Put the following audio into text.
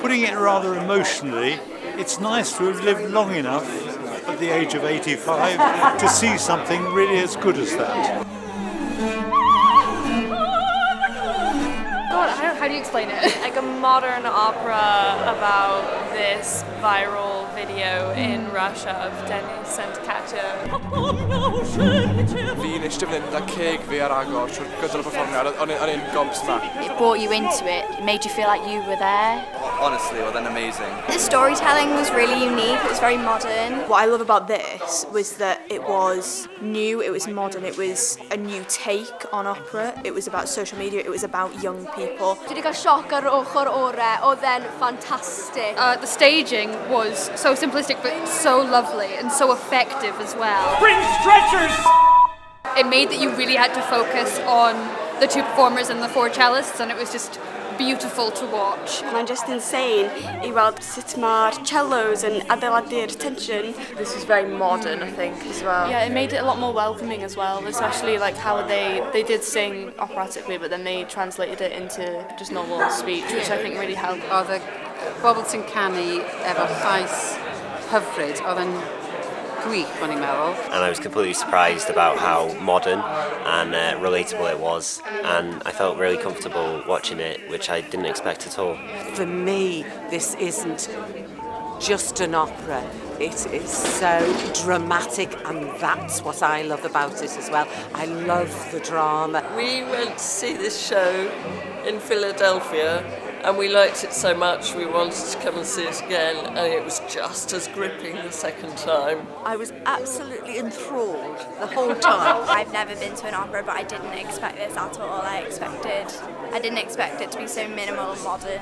Putting it rather emotionally, it's nice to have lived long enough at the age of 85 to see something really as good as that. God, how do you explain it? Like a modern opera about this viral video in Russia of Denis and Katya. Fi'n eistedd fan hyn, gyda ceg fi ar agor trwy'r gydol y perfformiad, o'n i'n gobsmacked. It brought you into it. It made you feel like you were there. Honestly, well, then amazing. The storytelling was really unique, it was very modern. What I love about this was that it was new, it was modern, it was a new take on opera, it was about social media, it was about young people. Dwi wedi cael sioc ar ochr orau, oedd e'n fantastic. The staging was so simplistic but so lovely and so effective as well. Bring stretchers! It made that you really had to focus on the two performers and the four cellists, and it was just beautiful to watch. Mae'n just insane I weld sut mae'r cellos yn adeiladu'r tension. This is very modern, I think, as well. Yeah, it made it a lot more welcoming as well, especially like how they did sing operatically, but then they translated it into just normal speech, which I think really helped. Oedd y bobl sy'n canu efo llais hyfryd, oedd yn gwych, o'n i'n meddwl. And I was completely surprised about how modern and relatable it was, and I felt really comfortable watching it, which I didn't expect at all. For me, this isn't just an opera. It is so dramatic, and that's what I love about it as well. I love the drama. We went to see this show in Philadelphia, and we liked it so much we wanted to come and see it again, and it was just as gripping the second time. I was absolutely enthralled the whole time. I've never been to an opera, but I didn't expect this at all. I didn't expect it to be so minimal and modern.